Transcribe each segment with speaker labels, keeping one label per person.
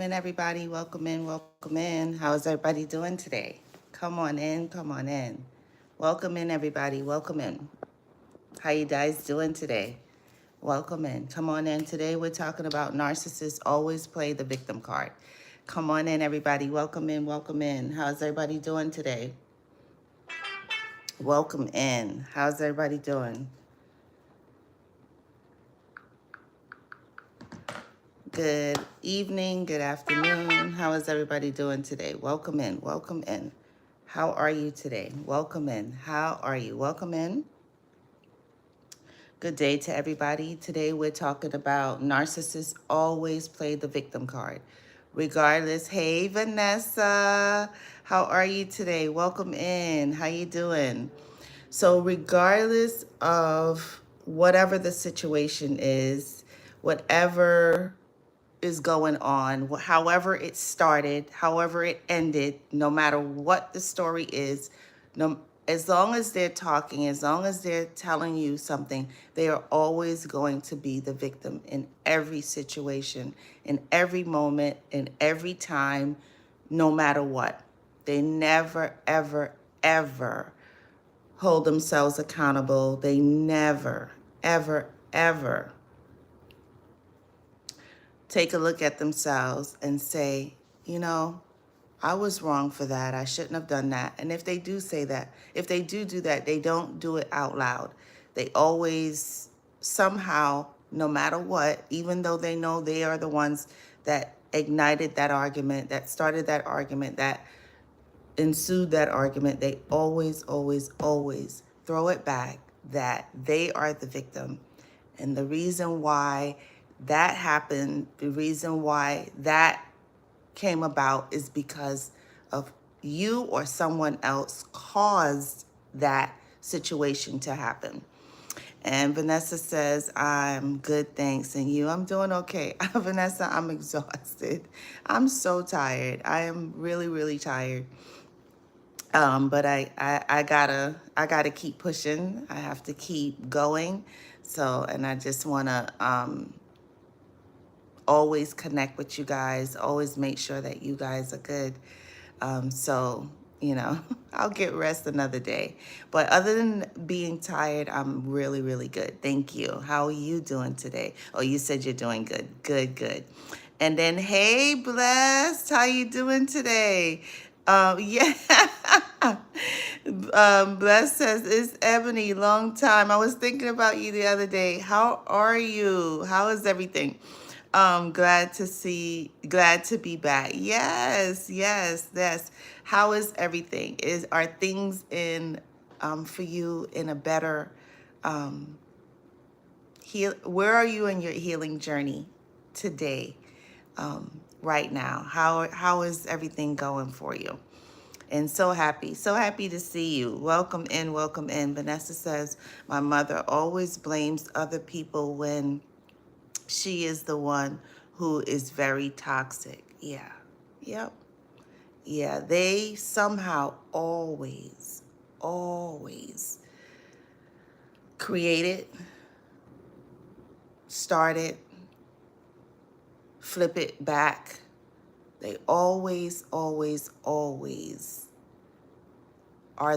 Speaker 1: Welcome in, everybody. Welcome in, welcome in. How is everybody doing today? Come on in, come on in. Welcome in, everybody. Welcome in. How you guys doing today? Welcome in. Come on in. Today we're talking about narcissists always play the victim card. Come on in, everybody. Welcome in, welcome in. How's everybody doing today? Welcome in. How's everybody doing? Good evening, good afternoon. How is everybody doing today? Welcome in, welcome in. How are you today? Welcome in. How are you? Welcome in. Good day to everybody. Today we're talking about narcissists always play the victim card. Regardless, hey Vanessa, how are you today? Welcome in. How you doing? So regardless of whatever the situation is, whatever is going on, however it started, however it ended, no matter what the story is, no, as long as they're talking, as long as they're telling you something, they are always going to be the victim in every situation, in every moment, in every time, no matter what. They never, ever, ever hold themselves accountable. They never, ever, ever take a look at themselves and say, you know, I was wrong for that. I shouldn't have done that. And if they do say that, if they do that, they don't do it out loud. They always somehow, no matter what, even though they know they are the ones that ignited that argument, that started that argument, that ensued that argument, they always, always, always throw it back that they are the victim. And the reason why that happened, the reason why that came about is because of you or someone else caused that situation to happen. And Vanessa says, I'm good, thanks. And you? I'm doing okay. Vanessa, I'm exhausted. I'm so tired. I am really, really tired. But I gotta keep pushing. I have to keep going. So, and I just wanna always connect with you guys, always make sure that you guys are good. So, you know, I'll get rest another day. But other than being tired, I'm really, really good. Thank you. How are you doing today? Oh, you said you're doing good. Good, good. And then, hey, Blessed, how you doing today? Yeah. Bless says, it's Ebony, long time. I was thinking about you the other day. How are you? How is everything? Glad to be back. Yes, yes, yes. How is everything? Are things in for you in a better where are you in your healing journey today? Right now? How is everything going for you? And so happy to see you. Welcome in, welcome in. Vanessa says, my mother always blames other people when she is the one who is very toxic. Yeah, yep. Yeah, they somehow always create it, start it, flip it back. They always are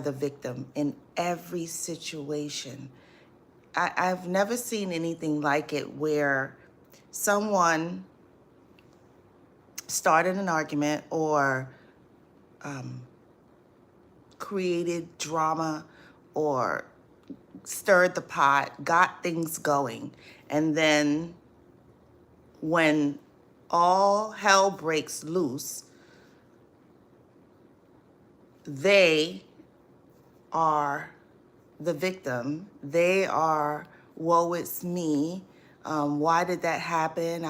Speaker 1: the victim in every situation. I've never seen anything like it where someone started an argument or created drama or stirred the pot, got things going, and then when all hell breaks loose, they are the victim. They are, woe, it's me. Why did that happen?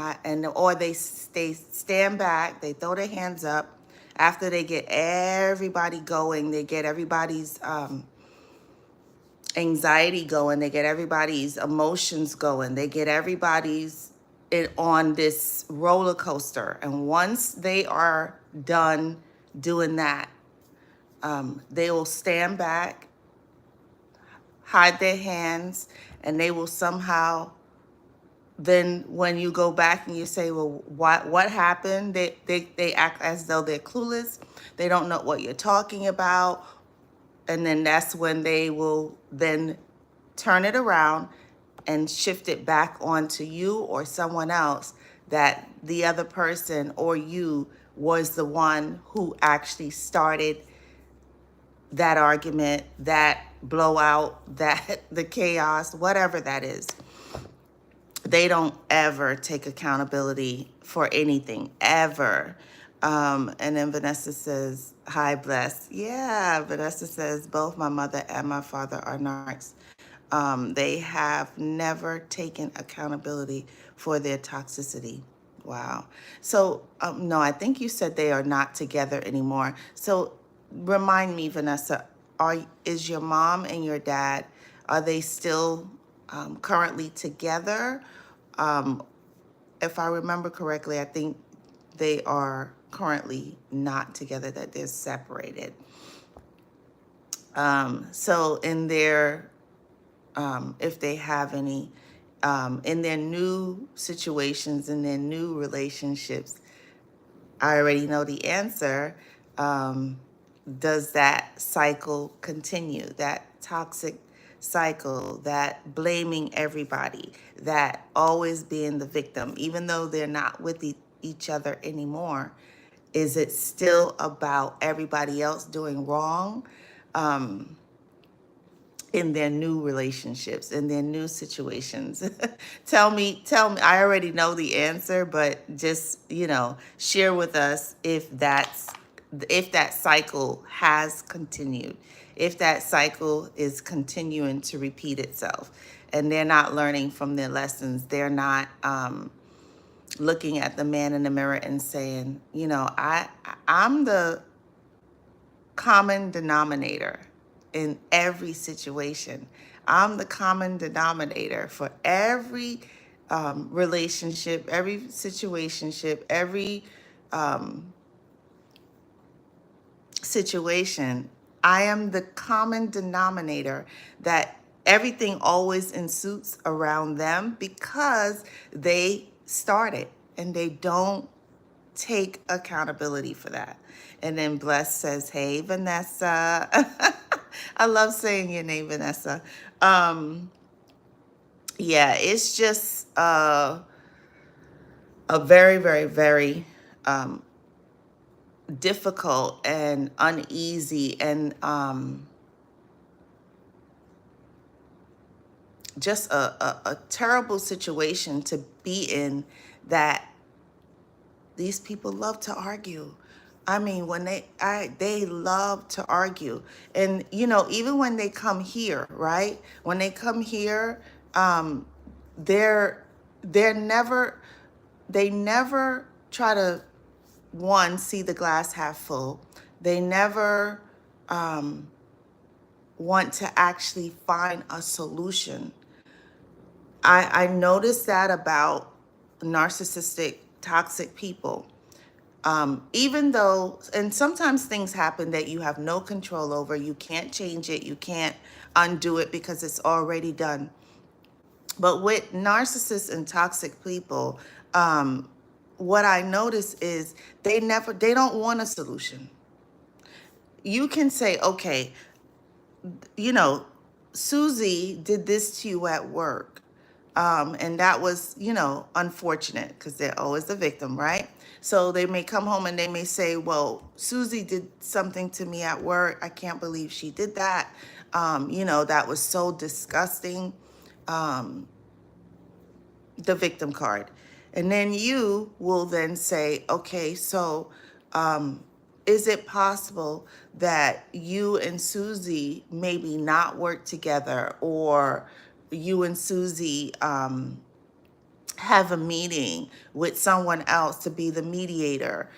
Speaker 1: Or they stand back, they throw their hands up after they get everybody going, they get everybody's anxiety going, they get everybody's emotions going, they get everybody's on this roller coaster. And once they are done doing that, they will stand back, hide their hands, and they will somehow then when you go back and you say, well, what happened? They act as though they're clueless. They don't know what you're talking about. And then that's when they will then turn it around and shift it back onto you or someone else, that the other person or you was the one who actually started that argument, that blowout, that the chaos, whatever that is. They don't ever take accountability for anything, ever. And then Vanessa says, hi, bless. Yeah, Vanessa says, both my mother and my father are narcs. They have never taken accountability for their toxicity. Wow. So, no, I think you said they are not together anymore. So remind me, Vanessa, is your mom and your dad, are they still currently together? Um, if I remember correctly, I think they are currently not together, that they're separated. So in their, if they have any, in their new situations, in their new relationships, I already know the answer. Does that cycle continue? That toxic cycle, that blaming everybody, that always being the victim, even though they're not with each other anymore, is it still about everybody else doing wrong? In their new relationships, in their new situations. Tell me, I already know the answer, but just, share with us if that cycle has continued, if that cycle is continuing to repeat itself and they're not learning from their lessons. They're not looking at the man in the mirror and saying, I'm the common denominator in every situation. I'm the common denominator for every relationship, every situationship, every situation. I am the common denominator that everything always ensues around them because they started and they don't take accountability for that. And then Bless says, hey, Vanessa. I love saying your name, Vanessa. Yeah, it's just a very, very, very difficult and uneasy and just a terrible situation to be in, that these people love to argue. I mean, when they love to argue. And, even when they come here, right? When they come here, they're never, they never try to, one, see the glass half full. They never want to actually find a solution. I noticed that about narcissistic, toxic people. Even though, and sometimes things happen that you have no control over, you can't change it, you can't undo it because it's already done. But with narcissists and toxic people, what I notice is they don't want a solution. You can say, okay, Susie did this to you at work. And that was, unfortunate because they're always the victim, right? So they may come home and they may say, well, Susie did something to me at work. I can't believe she did that. That was so disgusting. The victim card. And then you will then say, okay, so is it possible that you and Susie maybe not work together, or you and Susie have a meeting with someone else to be the mediator?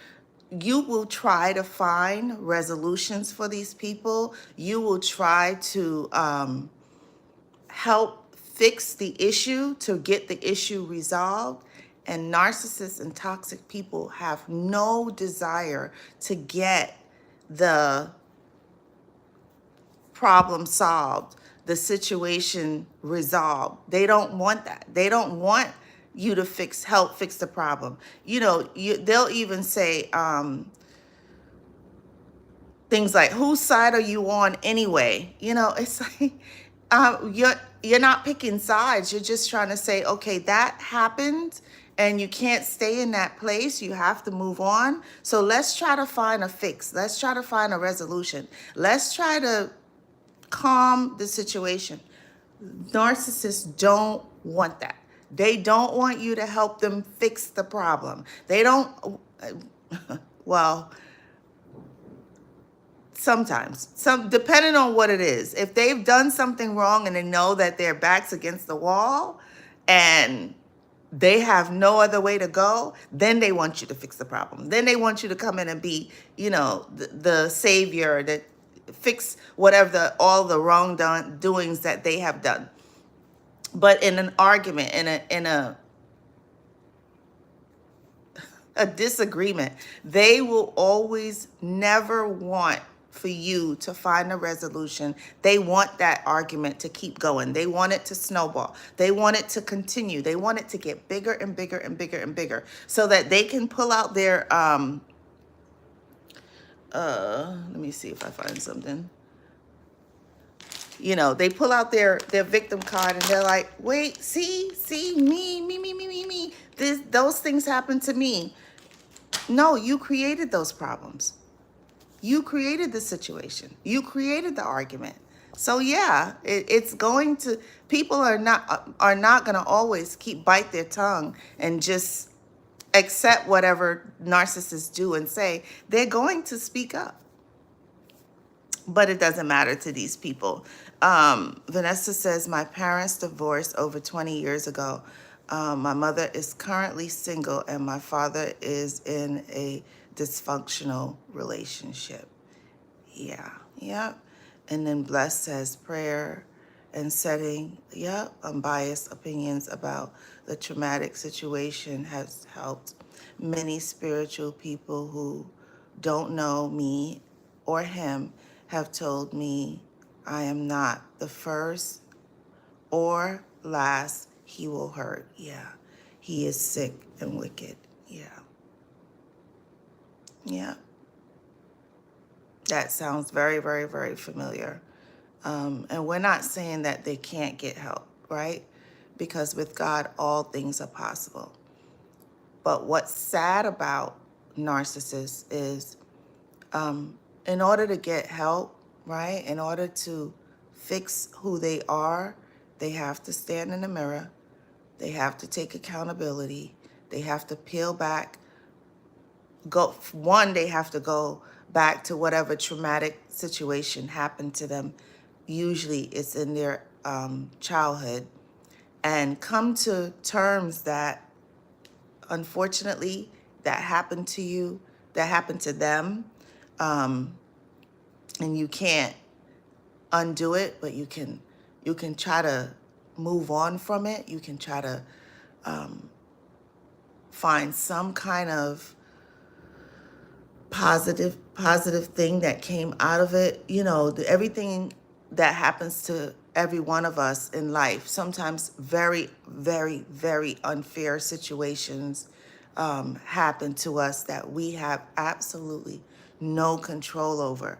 Speaker 1: You will try to find resolutions for these people. You will try to help fix the issue, to get the issue resolved. And narcissists and toxic people have no desire to get the problem solved, the situation resolved. They don't want that. They don't want you to help fix the problem. They'll even say things like, whose side are you on anyway? It's like, you're not picking sides. You're just trying to say, okay, that happened and you can't stay in that place. You have to move on. So let's try to find a fix. Let's try to find a resolution. Let's try to calm the situation. Narcissists don't want that. They don't want you to help them fix the problem. They don't, well, sometimes, depending on what it is. If they've done something wrong and they know that their back's against the wall and they have no other way to go, then they want you to fix the problem. Then they want you to come in and be, the savior that fix whatever all the wrongdoings that they have done. But in an argument, in a disagreement, they will always never want for you to find a resolution. They want that argument to keep going. They want it to snowball. They want it to continue. They want it to get bigger and bigger and bigger and bigger so that they can pull out their, let me see if I find something. They pull out their victim card and they're like, wait, see, me. Those things happen to me. No, you created those problems. You created the situation. You created the argument. So yeah, it's going to, people are not going to always bite their tongue and just accept whatever narcissists do and say. They're going to speak up. But it doesn't matter to these people. Vanessa says, my parents divorced over 20 years ago. My mother is currently single and my father is in a dysfunctional relationship. Yeah. And then Bless says, prayer and setting, unbiased opinions about the traumatic situation has helped many spiritual people who don't know me or him have told me I am not the first or last he will hurt. Yeah, he is sick and wicked. Yeah. That sounds very, very, very familiar. And we're not saying that they can't get help, right? Because with God, all things are possible. But what's sad about narcissists is, in order to get help, right, in order to fix who they are, they have to stand in the mirror. They have to take accountability. They have to peel back. They have to go back to whatever traumatic situation happened to them. Usually it's in their childhood. And come to terms that, unfortunately, that happened to you, that happened to them. And you can't undo it, but you can try to move on from it. You can try to find some kind of positive thing that came out of it. Everything that happens to every one of us in life, sometimes very, very, very unfair situations happen to us that we have absolutely no control over.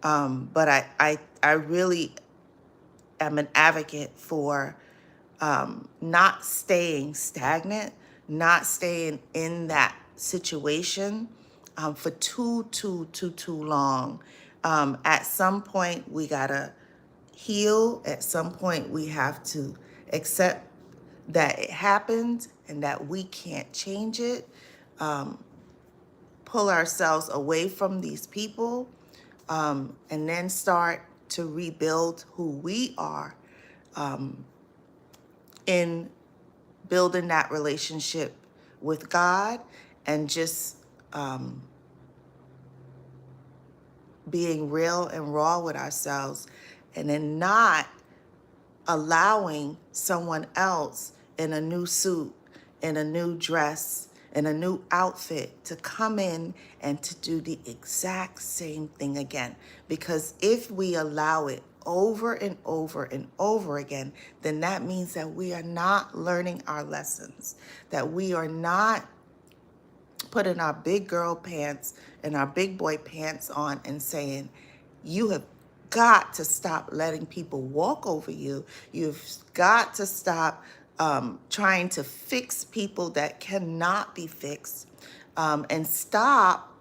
Speaker 1: But I really am an advocate for not staying stagnant, not staying in that situation for too long. At some point, we gotta heal. At some point, we have to accept that it happened and that we can't change it. Pull ourselves away from these people, and then start to rebuild who we are in building that relationship with God, and just being real and raw with ourselves, and then not allowing someone else in a new suit, in a new dress, in a new outfit to come in and to do the exact same thing again. Because if we allow it, over and over and over again, then that means that we are not learning our lessons, that we are not putting our big girl pants and our big boy pants on and saying, you have got to stop letting people walk over you. You've got to stop trying to fix people that cannot be fixed, and stop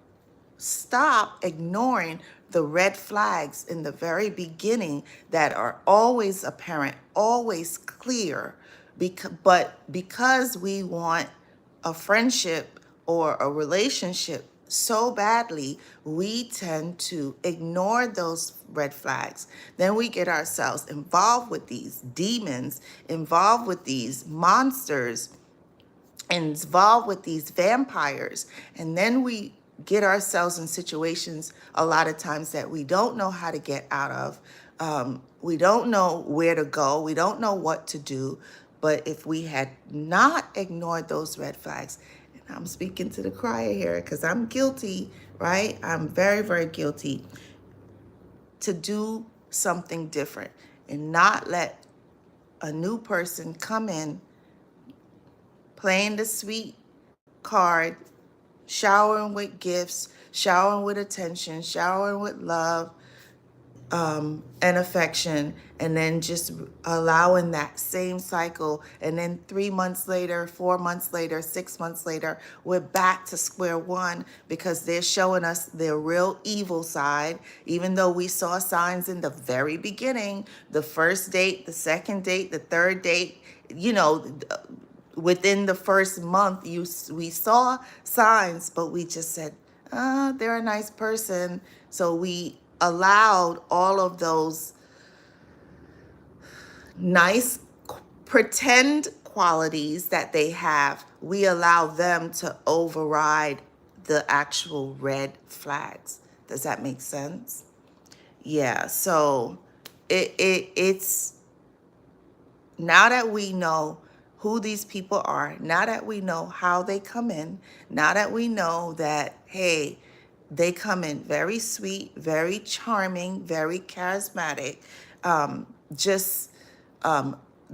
Speaker 1: ignoring the red flags in the very beginning that are always apparent, always clear. But because we want a friendship or a relationship so badly, we tend to ignore those red flags. Then we get ourselves involved with these demons, involved with these monsters, involved with these vampires, and then we get ourselves in situations a lot of times that we don't know how to get out of. We don't know where to go. We don't know what to do. But if we had not ignored those red flags, and I'm speaking to the crier here because I'm guilty, right? I'm very, very guilty, to do something different and not let a new person come in playing the sweet card, showering with gifts, showering with attention, showering with love, and affection, and then just allowing that same cycle. And then 3 months later, 4 months later, 6 months later, we're back to square one because they're showing us their real evil side, even though we saw signs in the very beginning, the first date, the second date, the third date, you know, within the first month, we saw signs, but we just said, they're a nice person. So we allowed all of those nice pretend qualities that they have, we allow them to override the actual red flags. Does that make sense? Yeah, so it's now that we know who these people are, now that we know how they come in, now that we know that, hey, they come in very sweet, very charming, very charismatic, just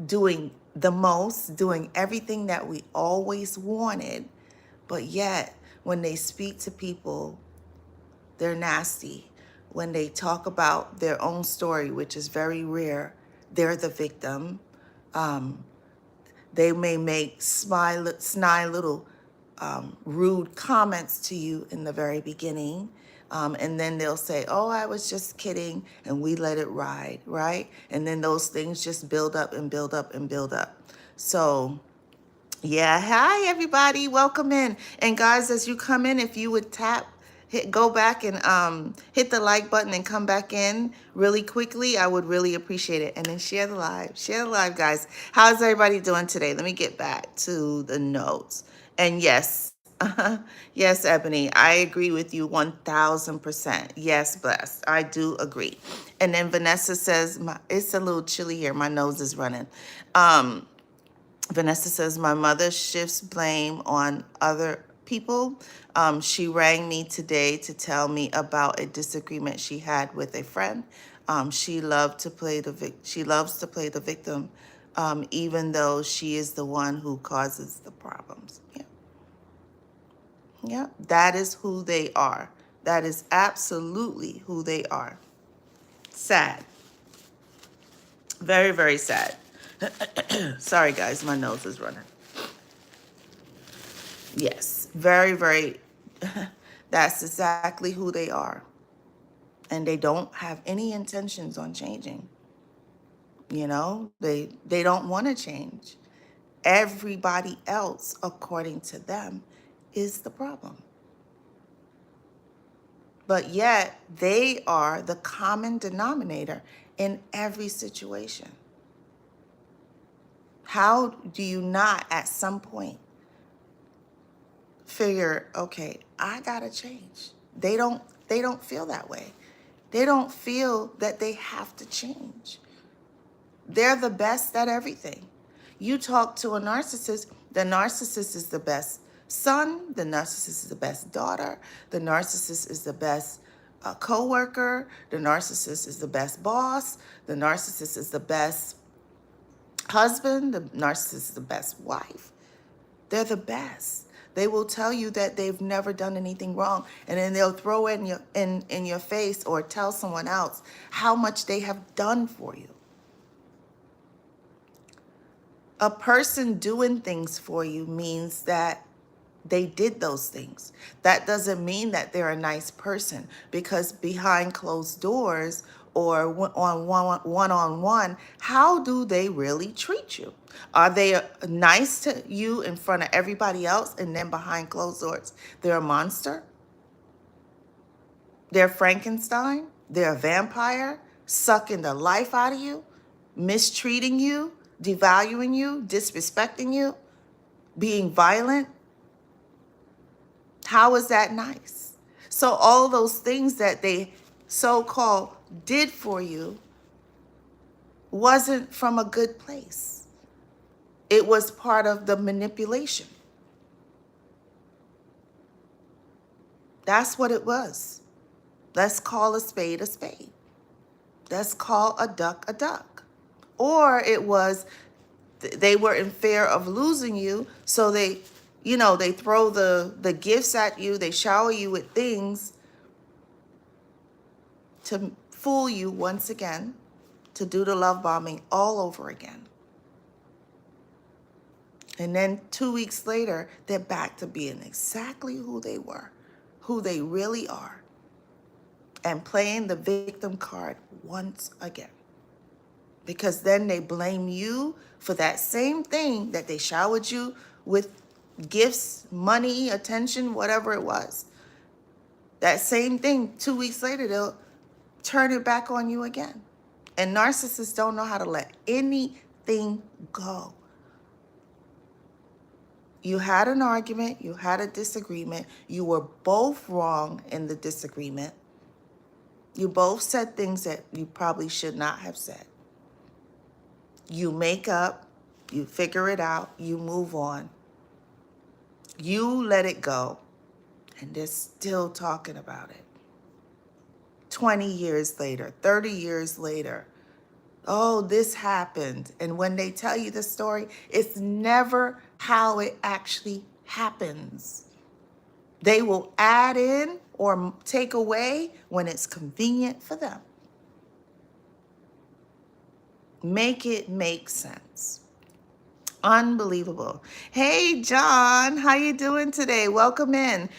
Speaker 1: doing the most, doing everything that we always wanted, but yet when they speak to people, they're nasty. When they talk about their own story, which is very rare, they're the victim. They may make snide little rude comments to you in the very beginning. And then they'll say, oh, I was just kidding. And we let it ride, right? And then those things just build up and build up and build up. So yeah, hi everybody, welcome in. And guys, as you come in, if you would go back and hit the like button and come back in really quickly, I would really appreciate it. And then share the live, guys. How's everybody doing today? Let me get back to the notes. And yes, yes, Ebony, I agree with you 1000%. Yes, blessed, I do agree. And then Vanessa says, it's a little chilly here, my nose is running. Vanessa says, my mother shifts blame on other people. She rang me today to tell me about a disagreement she had with a friend. She loves to play the victim, even though she is the one who causes the problems. Yeah. Yeah, that is who they are. That is absolutely who they are. Sad. Very, very sad. Sorry, guys, my nose is running. Yes, very, very, that's exactly who they are. And they don't have any intentions on changing. You know, they don't want to change. Everybody else, according to them, is the problem. But yet, they are the common denominator in every situation. How do you not, at some point, figure, okay, I gotta change? They don't feel that way. They don't feel that they have to change. They're the best at everything. You talk to a narcissist, the narcissist is the best son, the narcissist is the best daughter, the narcissist is the best coworker. The narcissist is the best boss. The narcissist is the best husband. The narcissist is the best wife. They're the best. They will tell you that they've never done anything wrong, and then they'll throw it in your face or tell someone else how much they have done for you. A person doing things for you means that they did those things. That doesn't mean that they're a nice person, because behind closed doors or one-on-one, how do they really treat you? Are they nice to you in front of everybody else, and then behind closed doors, they're a monster? They're Frankenstein? They're a vampire, sucking the life out of you, mistreating you, devaluing you, disrespecting you, being violent? How is that nice? So all those things that they so-called did for you wasn't from a good place. It was part of the manipulation. That's what it was. Let's call a spade a spade. Let's call a duck a duck. Or it was they were in fear of losing you, so they throw the gifts at you, they shower you with things to fool you once again, to do the love bombing all over again. And then 2 weeks later, they're back to being exactly who they were, who they really are, and playing the victim card once again. Because then they blame you for that same thing that they showered you with gifts, money, attention, whatever it was. That same thing, 2 weeks later, they'll turn it back on you again. And narcissists don't know how to let anything go. You had an argument, you had a disagreement, you were both wrong in the disagreement. You both said things that you probably should not have said. You make up, you figure it out, you move on. You let it go, and they're still talking about it. 20 years later, 30 years later, oh, this happened. And when they tell you the story, it's never how it actually happens. They will add in or take away when it's convenient for them. Make it make sense. Unbelievable. Hey, John, how you doing today? Welcome in.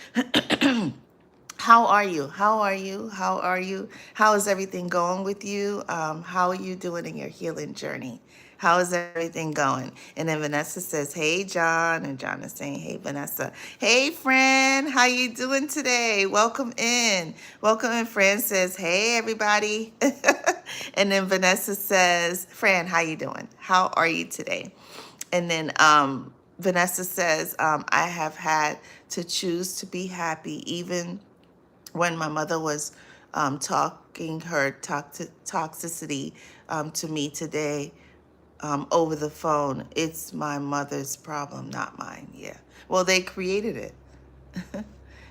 Speaker 1: How are you? How are you? How are you? How is everything going with you? How are you doing in your healing journey? How is everything going? And then Vanessa says, hey, John. And John is saying, hey, Vanessa. Hey, friend. How you doing today? Welcome in. Welcome in. Fran says, hey, everybody. And then Vanessa says, Fran, how you doing? How are you today? And then Vanessa says, I have had to choose to be happy even when my mother was talking her toxicity to me today over the phone. It's my mother's problem, not mine. Yeah. Well, they created it.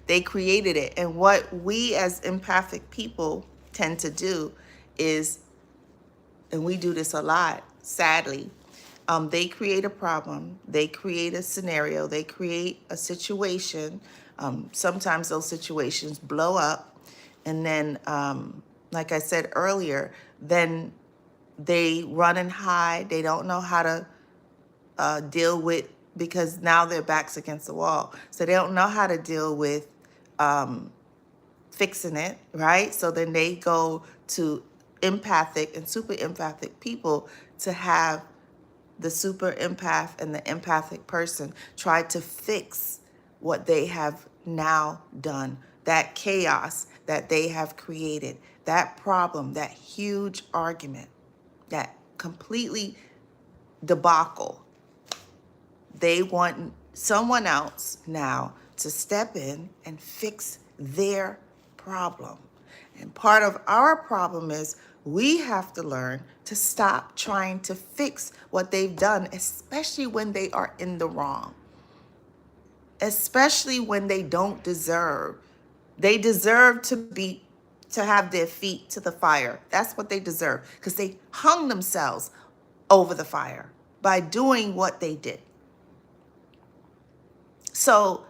Speaker 1: They created it. And what we as empathic people tend to do is, and we do this a lot, sadly, they create a problem, they create a scenario, they create a situation. Sometimes those situations blow up. And then, like I said earlier, then they run and hide. They don't know how to deal with, because now their back's against the wall. So they don't know how to deal with fixing it, right? So then they go to empathic and super empathic people to have the super empath and the empathic person try to fix what they have now done, that chaos that they have created, that problem, that huge argument, that completely debacle. They want someone else now to step in and fix their problem. And part of our problem is we have to learn to stop trying to fix what they've done, especially when they are in the wrong, especially when they don't deserve. They deserve to be to have their feet to the fire. That's what they deserve, because they hung themselves over the fire by doing what they did. So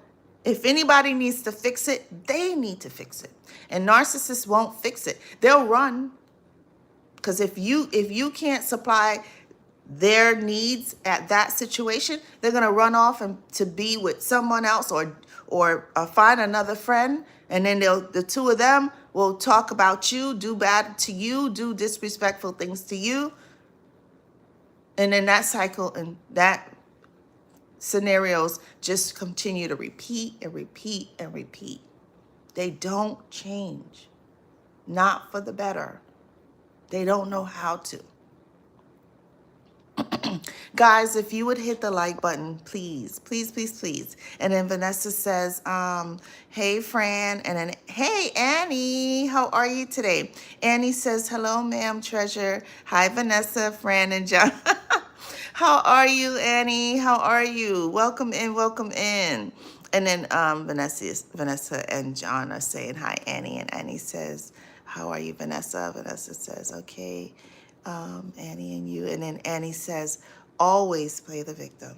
Speaker 1: if anybody needs to fix it, they need to fix it. And narcissists won't fix it. They'll run, because if you can't supply their needs at that situation, they're going to run off and to be with someone else, or find another friend, and then the two of them will talk about you, do bad to you, do disrespectful things to you. And then that cycle and that scenarios just continue to repeat and repeat and repeat. They don't change, not for the better. They don't know how to. Guys, if you would hit the like button, please, please, please, please. And then Vanessa says, hey, Fran. And then, hey, Annie, how are you today? Annie says, hello, ma'am, treasure. Hi, Vanessa, Fran, and John. How are you, Annie? How are you? Welcome in, welcome in. And then Vanessa and John are saying, hi, Annie. And Annie says, how are you, Vanessa? Vanessa says, okay. Annie and you. And then Annie says, always play the victim.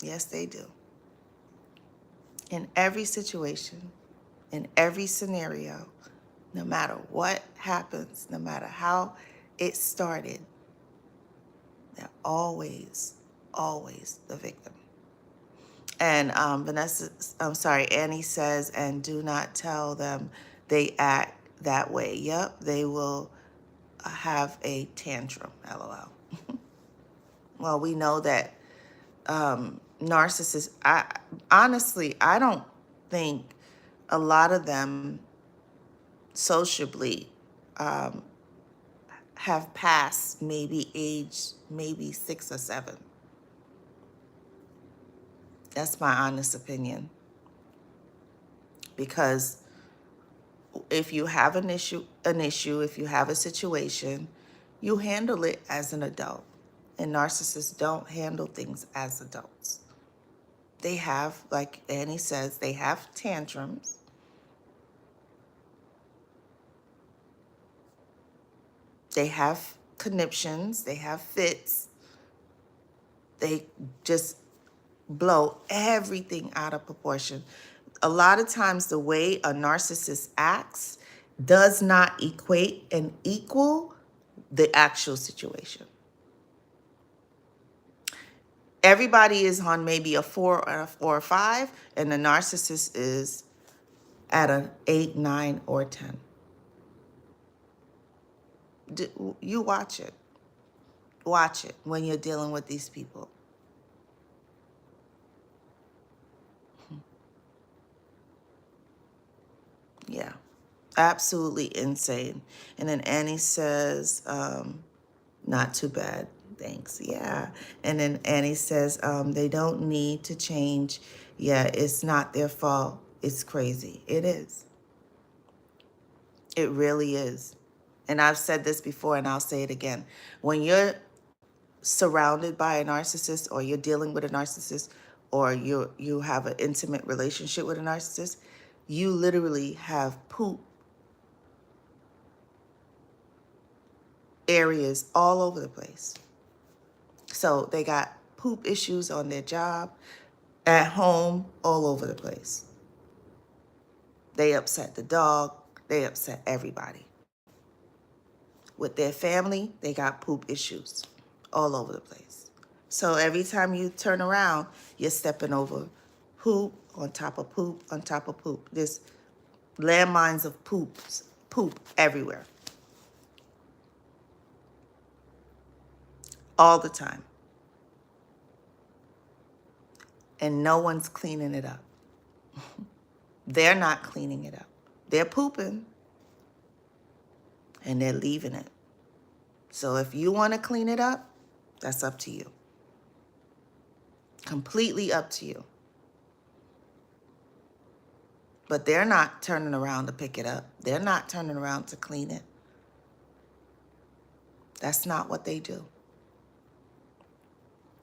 Speaker 1: Yes, they do. In every situation, in every scenario, no matter what happens, no matter how it started, they're always, always the victim. And Annie says, and do not tell them they act that way. Yep, they will have a tantrum, LOL. Well, we know that narcissists, honestly, I don't think a lot of them sociably have passed maybe age 6 or 7. That's my honest opinion. Because if you have an issue, if you have a situation, you handle it as an adult. And narcissists don't handle things as adults. They have, like Annie says, they have tantrums. They have conniptions. They have fits. They just blow everything out of proportion. A lot of times the way a narcissist acts does not equate and equal the actual situation. Everybody is on maybe a 4 or a 5, and the narcissist is at an 8, 9, or 10. You watch it. Watch it when you're dealing with these people. Yeah, absolutely insane. And then Annie says, not too bad. Thanks. Yeah. And then Annie says, they don't need to change. Yeah, it's not their fault. It's crazy. It is. It really is. And I've said this before, and I'll say it again. When you're surrounded by a narcissist, or you're dealing with a narcissist, or you have an intimate relationship with a narcissist, you literally have poop areas all over the place. So they got poop issues on their job, at home, all over the place. They upset the dog. They upset everybody. With their family, they got poop issues all over the place. So every time you turn around, you're stepping over poop on top of poop on top of poop. There's landmines of poop everywhere. All the time. And no one's cleaning it up. They're not cleaning it up. They're pooping, and they're leaving it. So if you want to clean it up, that's up to you. Completely up to you. But they're not turning around to pick it up. They're not turning around to clean it. That's not what they do.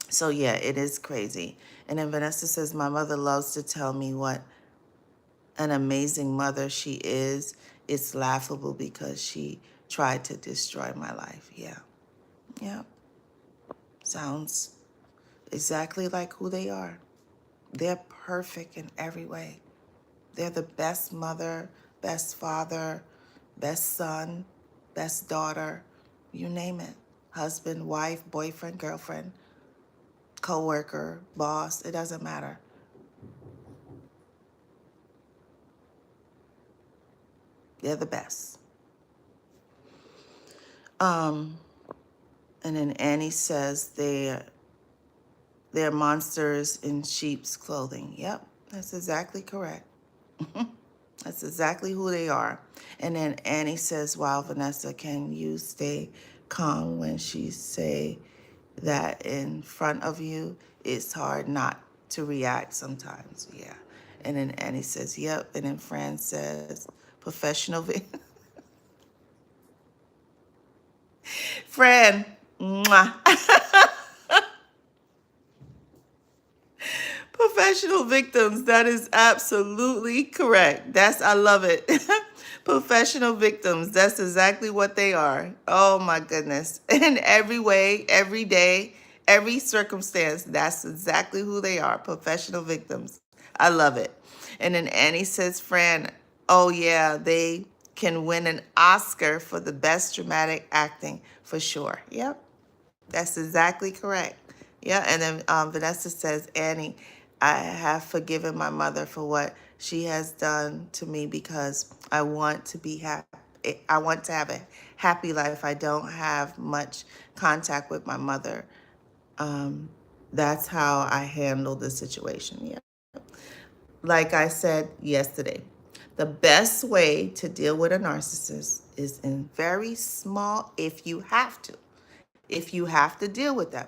Speaker 1: So yeah, it is crazy. And then Vanessa says, my mother loves to tell me what an amazing mother she is, it's laughable because she tried to destroy my life. Yeah. Yeah. Sounds exactly like who they are. They're perfect in every way. They're the best mother, best father, best son, best daughter, you name it. Husband, wife, boyfriend, girlfriend, coworker, boss, it doesn't matter. They're the best. And then Annie says they're monsters in sheep's clothing. Yep, that's exactly correct. That's exactly who they are. And then Annie says, wow, Vanessa, can you stay calm when she say that in front of you? It's hard not to react sometimes. Yeah. And then Annie says, yep. And then Fran says, professional. Fran, mwah. Professional victims. That is absolutely correct. I love it. Professional victims. That's exactly what they are. Oh my goodness. In every way, every day, every circumstance, that's exactly who they are. Professional victims. I love it. And then Annie says, Fran, oh yeah, they can win an Oscar for the best dramatic acting for sure. Yep. That's exactly correct. Yeah, and then Vanessa says, Annie, I have forgiven my mother for what she has done to me because I want to be happy. I want to have a happy life. I don't have much contact with my mother. That's how I handle the situation. Yeah. Like I said yesterday, the best way to deal with a narcissist is in very small, if you have to deal with them.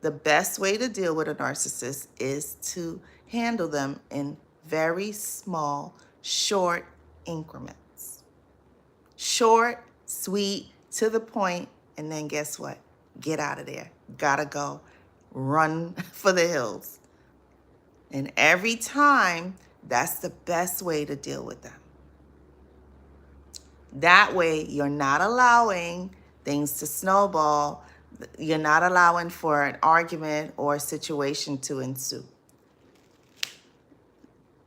Speaker 1: The best way to deal with a narcissist is to handle them in very small, short increments. Short, sweet, to the point, and then guess what? Get out of there. Gotta go. Run for the hills. And every time, that's the best way to deal with them. That way, you're not allowing things to snowball. You're not allowing for an argument or a situation to ensue.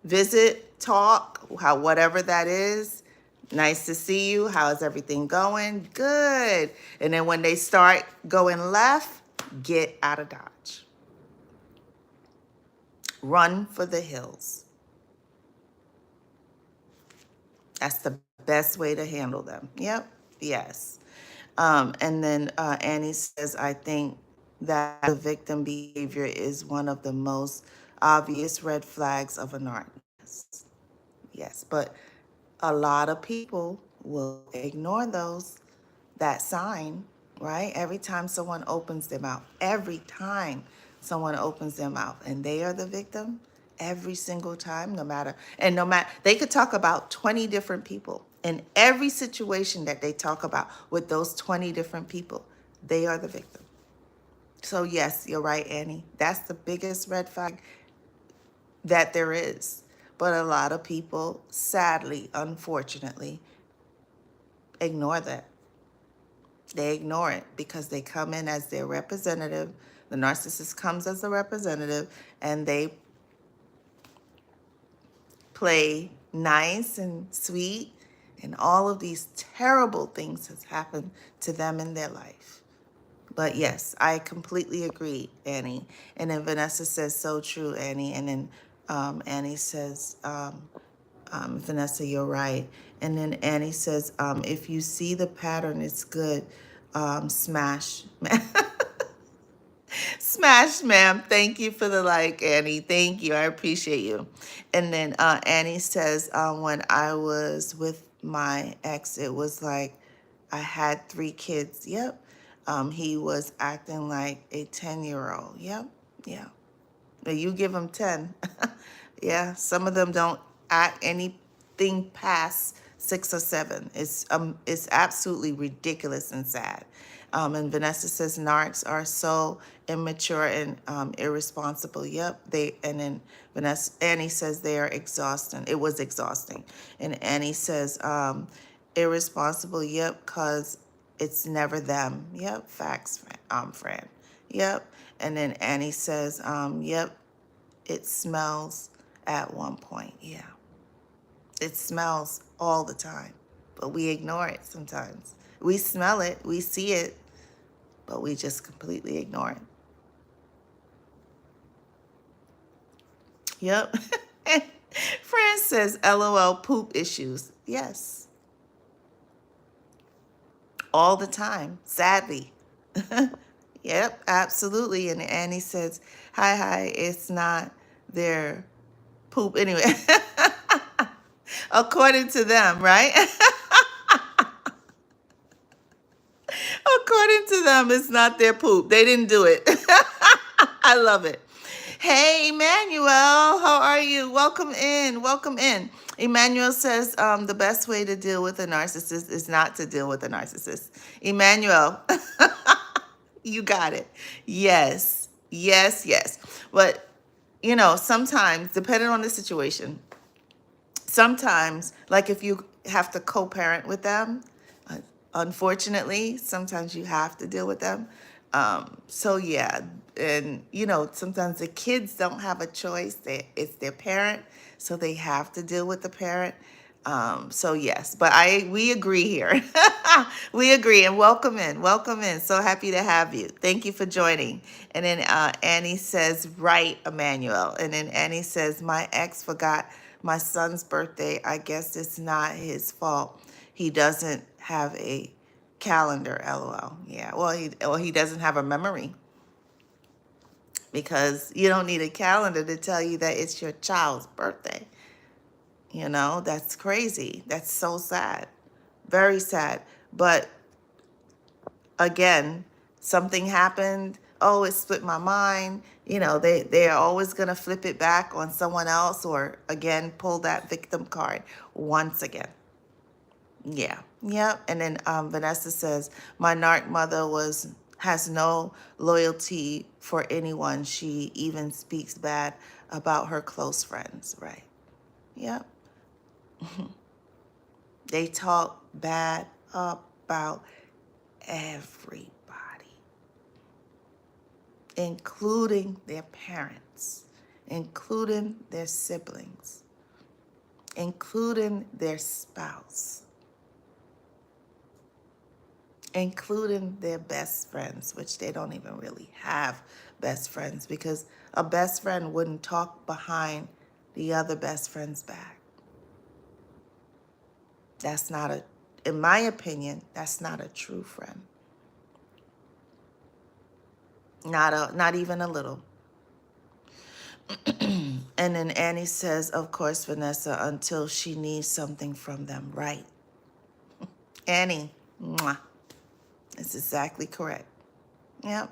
Speaker 1: Visit, talk, whatever that is. Nice to see you. How's everything going? Good. And then when they start going left, get out of Dodge. Run for the hills. That's the best way to handle them. Yep. Yes. And then Annie says, I think that the victim behavior is one of the most obvious red flags of a narcissist. Yes, but a lot of people will ignore that sign, right? Every time someone opens their mouth, and they are the victim, every single time, they could talk about 20 different people. In every situation that they talk about with those 20 different people, they are the victim. So yes, you're right, Annie. That's the biggest red flag that there is. But a lot of people, sadly, unfortunately, ignore that. They ignore it because they come in as their representative. The narcissist comes as a representative, and they play nice and sweet, and all of these terrible things has happened to them in their life. But yes, I completely agree, Annie. And then Vanessa says, so true, Annie. And then Annie says, Vanessa, you're right. And then Annie says, if you see the pattern, it's good. Smash. Smash, ma'am. Thank you for the like, Annie. Thank you. I appreciate you. And then Annie says, when I was with my ex, it was like I had 3 kids. Yep. He was acting like a 10-year-old. Yep. Yeah. Now you give him 10. Yeah. Some of them don't act anything past 6 or 7. It's absolutely ridiculous and sad. And Vanessa says narcs are so immature and irresponsible. Yep. And then Annie says they are exhausting. It was exhausting. And Annie says irresponsible. Yep, cause it's never them. Yep, facts, Fran. Yep. And then Annie says, yep, it smells at one point. Yeah, it smells all the time, but we ignore it sometimes. We smell it, we see it, but we just completely ignore it. Yep. Fran says, LOL, poop issues. Yes. All the time, sadly. Yep, absolutely. And Annie says, hi, it's not their poop. Anyway, according to them, right? According to them, it's not their poop. They didn't do it. I love it. Hey, Emmanuel, how are you? Welcome in. Welcome in. Emmanuel says the best way to deal with a narcissist is not to deal with a narcissist. Emmanuel, you got it. Yes, yes, yes. But, you know, sometimes, depending on the situation, sometimes, like if you have to co-parent with them, unfortunately, sometimes you have to deal with them. So yeah, and you know, sometimes the kids don't have a choice. It's their parent, so they have to deal with the parent. So yes, but we agree here. We agree, and welcome in, welcome in. So happy to have you. Thank you for joining. And then Annie says, right, Emmanuel. And then Annie says, my ex forgot my son's birthday. I guess it's not his fault. He doesn't have a calendar, LOL. Yeah, well, he doesn't have a memory, because you don't need a calendar to tell you that it's your child's birthday. You know, that's crazy. That's so sad. Very sad. But again, something happened. Oh, it split my mind. You know, they are always going to flip it back on someone else, or again, pull that victim card once again. Yeah. Yep. And then Vanessa says, my narc mother has no loyalty for anyone. She even speaks bad about her close friends. Right. Yep. They talk bad about everybody, including their parents, including their siblings, including their spouse, including their best friends, which they don't even really have best friends, because a best friend wouldn't talk behind the other best friend's back. That's not in my opinion, that's not a true friend. Not even a little. And then Annie says, of course, Vanessa, until she needs something from them. Right. Annie, mwah. That's exactly correct. Yep.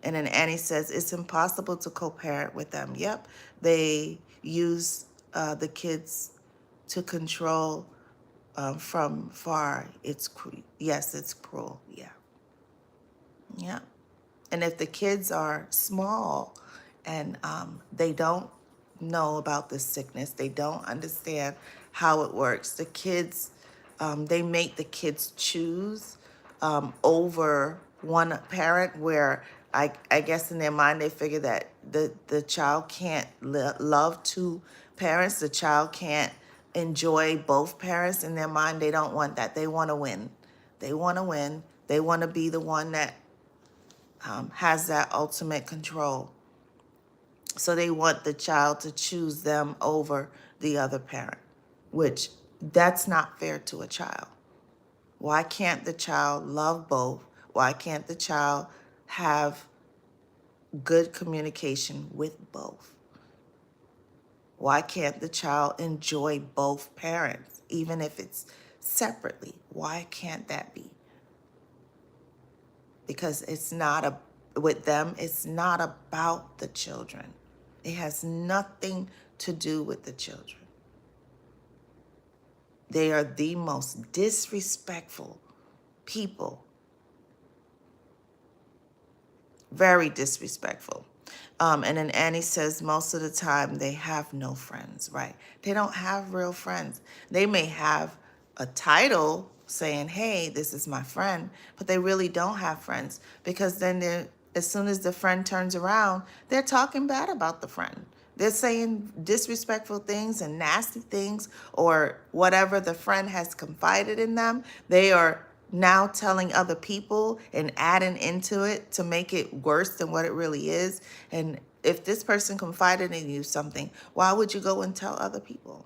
Speaker 1: And then Annie says, it's impossible to co-parent with them. Yep. They use the kids to control from far. Yes, it's cruel. Yeah. Yeah. And if the kids are small and they don't know about this sickness, they don't understand how it works, the kids, they make the kids choose over one parent, where I guess in their mind they figure that the child can't love two parents, the child can't enjoy both parents. In their mind, they don't want that. They want to win. They want to win. They want to be the one that has that ultimate control. So they want the child to choose them over the other parent, which that's not fair to a child. Why can't the child love both? Why can't the child have good communication with both? Why can't the child enjoy both parents, even if it's separately? Why can't that be? Because with them, it's not about the children. It has nothing to do with the children. They are the most disrespectful people Very disrespectful. And then Annie says most of the time they have no friends, right? They don't have real friends. They may have a title saying, hey, this is my friend, but they really don't have friends, because then as soon as the friend turns around, they're talking bad about the friend. They're saying disrespectful things and nasty things, or whatever the friend has confided in them. They are now telling other people and adding into it to make it worse than what it really is. And if this person confided in you something, why would you go and tell other people?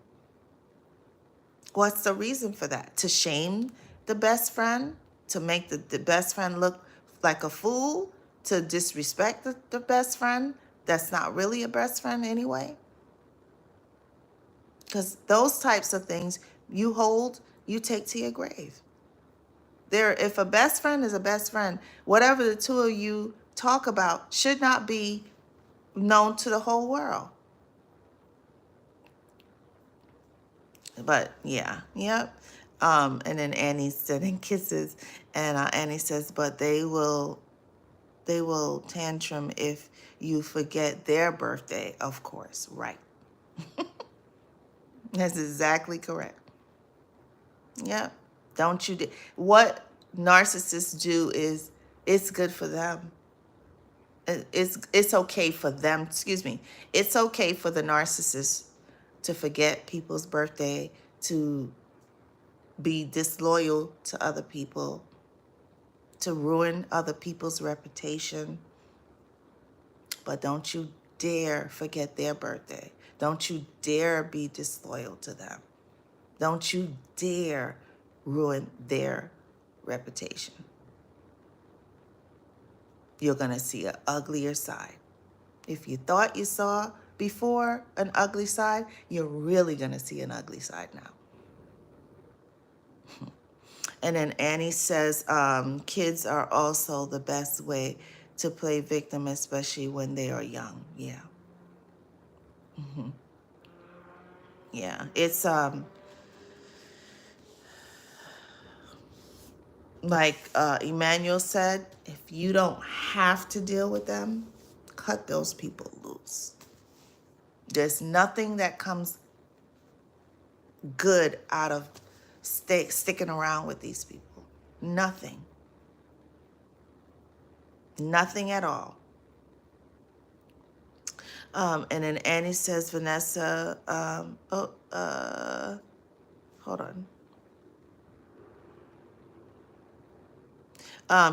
Speaker 1: What's the reason for that? To shame the best friend? To make the best friend look like a fool? To disrespect the best friend that's not really a best friend anyway? Because those types of things you take to your grave. If a best friend is a best friend, whatever the two of you talk about should not be known to the whole world. But yeah, yep. And then Annie's sending kisses, and Annie says, but they will tantrum if you forget their birthday, of course, right? That's exactly correct. Yep. Don't you what narcissists do is, it's good for them. It's okay for them, excuse me. It's okay for the narcissist to forget people's birthday, to be disloyal to other people, to ruin other people's reputation. But don't you dare forget their birthday. Don't you dare be disloyal to them. Don't you dare ruin their reputation. You're going to see an uglier side. If you thought you saw before an ugly side, you're really going to see an ugly side now. And then Annie says, kids are also the best way to play victim, especially when they are young. Yeah. Yeah. It's like Emmanuel said, if you don't have to deal with them, cut those people loose. There's nothing that comes good out of sticking around with these people. Nothing. Nothing at all. And then Annie says, Vanessa, hold on.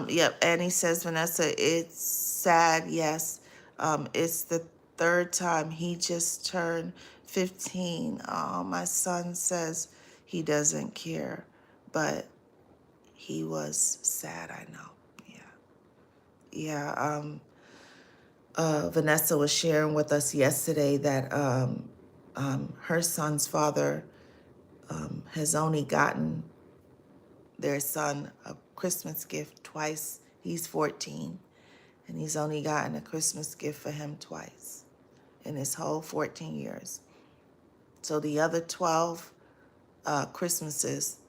Speaker 1: Yep, Annie says, Vanessa, it's sad, yes. It's the third time. He just turned 15. Oh, my son says he doesn't care, but he was sad, I know. Yeah. Vanessa was sharing with us yesterday that her son's father has only gotten their son a Christmas gift twice. He's 14, and he's only gotten a Christmas gift for him twice in his whole 14 years. So the other 12 Christmases,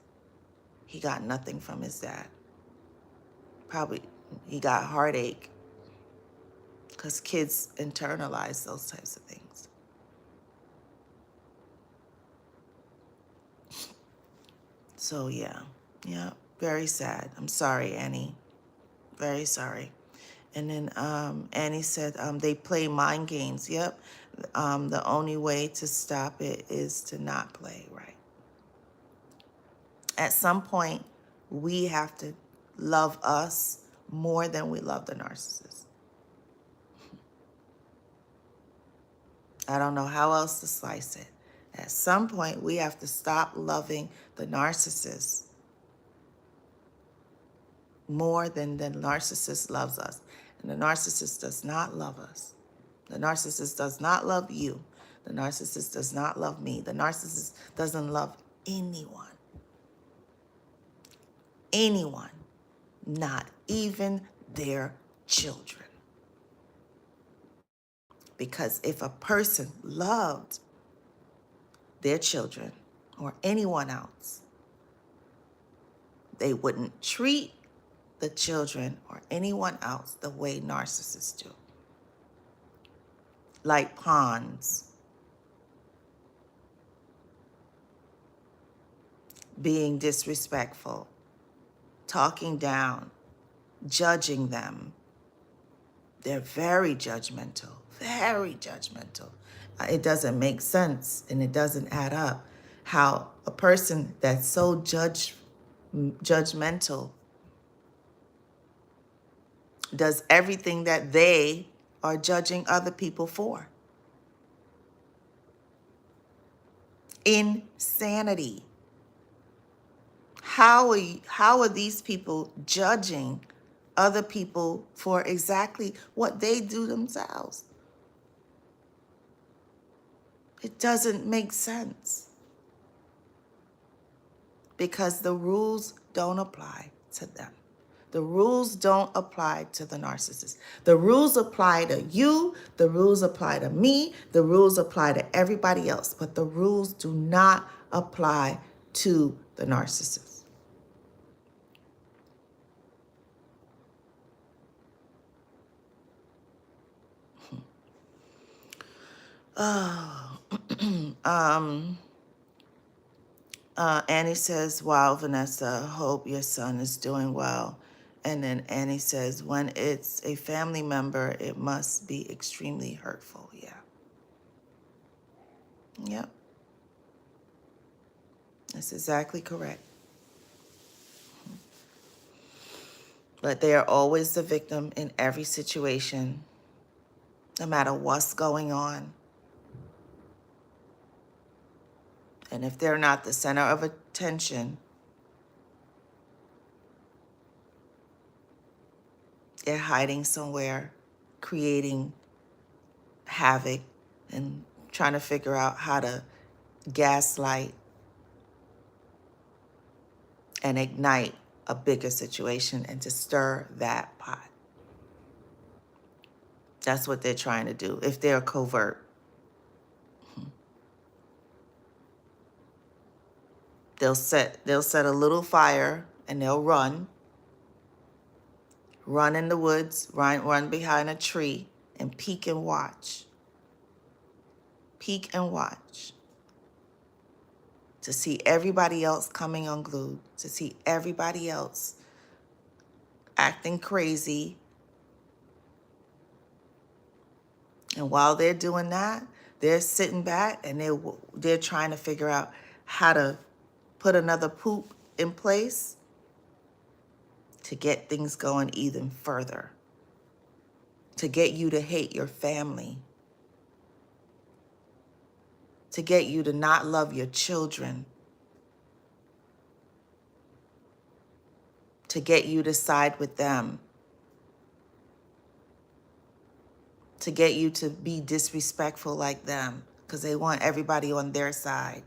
Speaker 1: he got nothing from his dad. Probably he got heartache, because kids internalize those types of things. So yeah, very sad. I'm sorry, Annie. Very sorry. And then Annie said they play mind games. Yep. The only way to stop it is to not play, right? At some point, we have to love us more than we love the narcissist. I don't know how else to slice it. At some point, we have to stop loving the narcissist more than the narcissist loves us. And the narcissist does not love us. The narcissist does not love you. The narcissist does not love me. The narcissist doesn't love anyone. Anyone. Not even their children. Because if a person loved their children or anyone else, they wouldn't treat the children or anyone else the way narcissists do. Like pawns, being disrespectful, talking down, judging them. They're very judgmental, very judgmental. It doesn't make sense and it doesn't add up how a person that's so judgmental does everything that they are judging other people for. Insanity. How are these people judging other people for exactly what they do themselves? It doesn't make sense because the rules don't apply to them. The rules don't apply to the narcissist. The rules apply to you. The rules apply to me. The rules apply to everybody else. But the rules do not apply to the narcissist. Annie says, wow, Vanessa, hope your son is doing well. And then Annie says, when it's a family member, it must be extremely hurtful. Yeah. Yep. That's exactly correct. But they are always the victim in every situation, no matter what's going on. And if they're not the center of attention, they're hiding somewhere, creating havoc and trying to figure out how to gaslight and ignite a bigger situation and to stir that pot. That's what they're trying to do if they're covert. They'll set a little fire and they'll run in the woods, run behind a tree and peek and watch. Peek and watch. To see everybody else coming unglued, to see everybody else acting crazy. And while they're doing that, they're sitting back and they're trying to figure out how to put another poop in place to get things going even further, to get you to hate your family, to get you to not love your children, to get you to side with them, to get you to be disrespectful like them, because they want everybody on their side.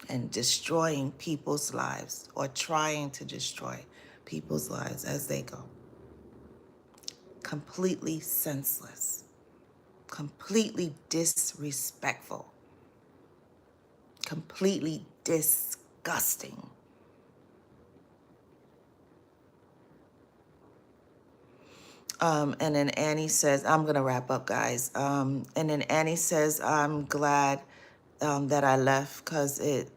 Speaker 1: And destroying people's lives or trying to destroy people's lives as they go. Completely senseless. Completely disrespectful. Completely disgusting. And then Annie says, I'm going to wrap up, guys. And then Annie says, I'm glad that I left because it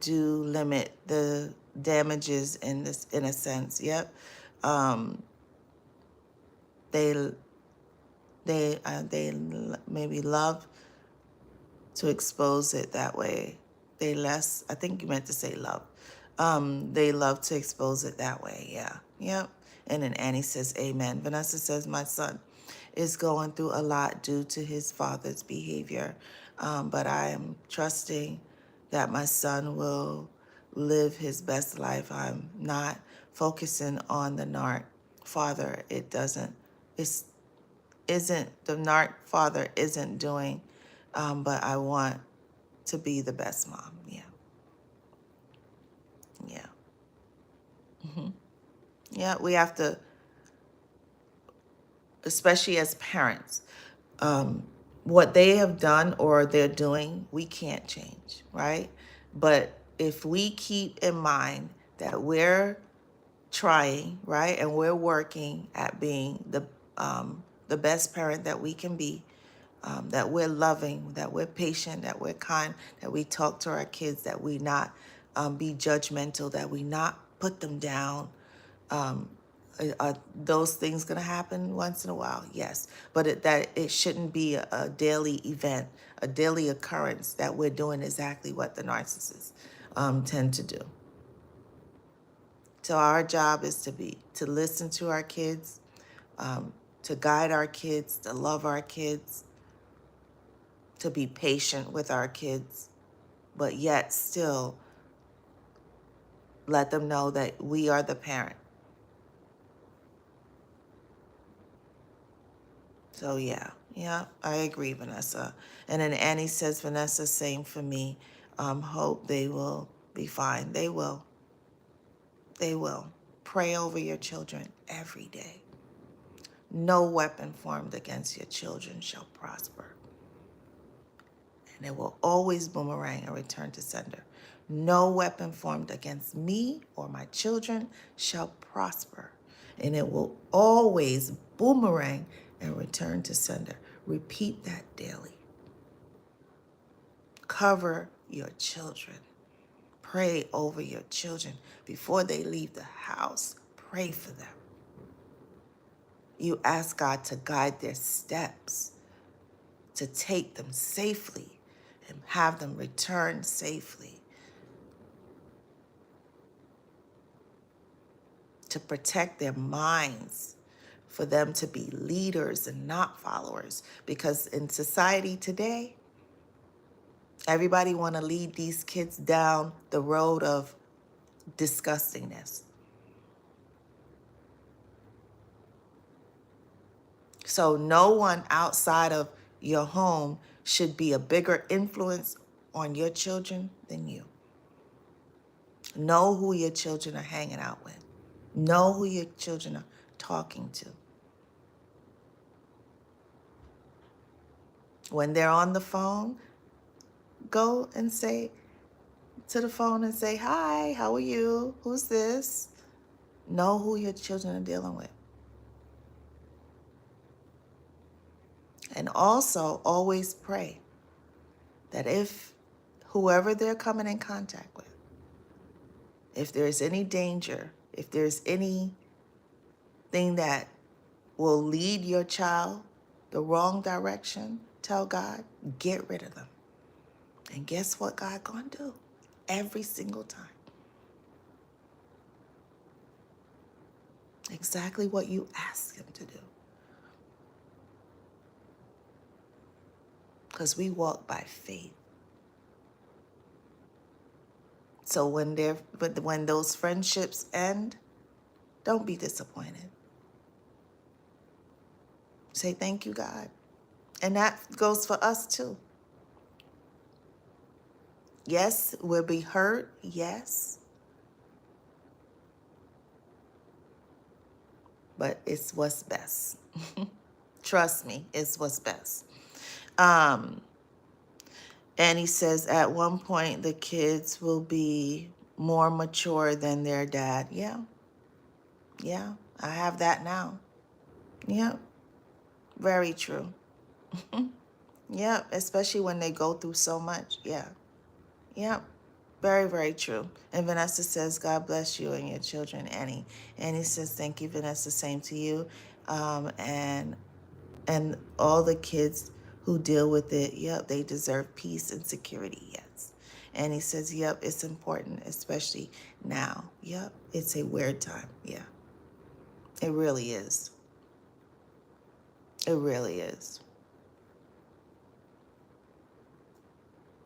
Speaker 1: do limit the damages in a sense. Yep. They maybe love to expose it that way. I think you meant to say love. They love to expose it that way. Yeah. Yep. And then Annie says, amen. Vanessa says, my son is going through a lot due to his father's behavior. But I am trusting that my son will live his best life. I'm not focusing on the narc father. The narc father isn't doing, but I want to be the best mom. Yeah. Yeah. Yeah, we have to, especially as parents, what they have done or they're doing, we can't change, right? But if we keep in mind that we're trying, right, and we're working at being the best parent that we can be, that we're loving, that we're patient, that we're kind, that we talk to our kids, that we not be judgmental, that we not put them down. Are those things going to happen once in a while? Yes. But that it shouldn't be a daily event, a daily occurrence that we're doing exactly what the narcissists tend to do. So our job is to listen to our kids, to guide our kids, to love our kids, to be patient with our kids, but yet still let them know that we are the parent. So yeah, I agree, Vanessa. And then Annie says, Vanessa, same for me. Hope they will be fine. They will. They will. Pray over your children every day. No weapon formed against your children shall prosper. And it will always boomerang and return to sender. No weapon formed against me or my children shall prosper. And it will always boomerang and return to sender. Repeat that daily. Cover your children. Pray over your children before they leave the house. Pray for them. You ask God to guide their steps, to take them safely and have them return safely, to protect their minds, for them to be leaders and not followers. Because in society today, everybody want to lead these kids down the road of disgustingness. So no one outside of your home should be a bigger influence on your children than you. Know who your children are hanging out with. Know who your children are talking to. When they're on the phone, go and say to the phone and say, hi, how are you? Who's this? Know who your children are dealing with. And also always pray that if whoever they're coming in contact with, if there's any danger, if there's anything that will lead your child the wrong direction, tell God, get rid of them. And guess what God gonna do? Every single time. Exactly what you ask him to do. Because we walk by faith. So when those friendships end, don't be disappointed. Say thank you, God. And that goes for us too. Yes, we'll be hurt, yes. But it's what's best. Trust me, it's what's best. And he says at one point the kids will be more mature than their dad. Yeah, I have that now. Yeah, very true. Yeah, especially when they go through so much. Yeah, very, very true. And Vanessa says, God bless you and your children, Annie. Annie says, thank you, Vanessa, same to you. And all the kids who deal with it, yep, they deserve peace and security, yes. And he says, yep, it's important, especially now. Yep, it's a weird time, yeah. It really is. It really is.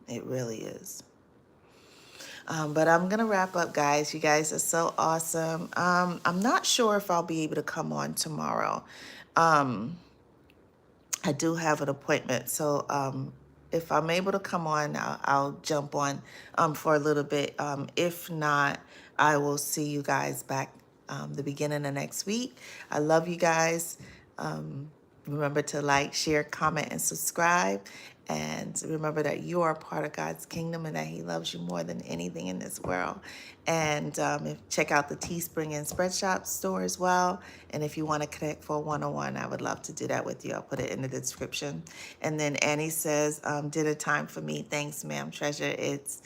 Speaker 1: It really is. But I'm going to wrap up, guys. You guys are so awesome. I'm not sure if I'll be able to come on tomorrow. I do have an appointment, so if I'm able to come on, I'll jump on for a little bit. If not, I will see you guys back the beginning of next week. I love you guys. Remember to like, share, comment, and subscribe. And remember that you are a part of God's kingdom and that He loves you more than anything in this world. And check out the Teespring and Spreadshop store as well. And if you want to connect for a one-on-one, I would love to do that with you. I'll put it in the description. And then Annie says, dinner time for me. Thanks, ma'am. Treasure. It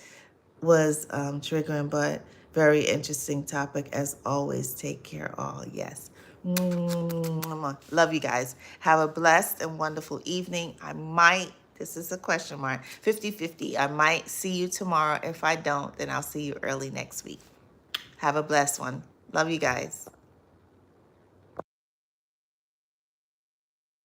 Speaker 1: was triggering, but very interesting topic as always. Take care all. Yes. Love you guys. Have a blessed and wonderful evening. This is a question mark, 50-50. I might see you tomorrow. If I don't, then I'll see you early next week. Have a blessed one. Love you guys.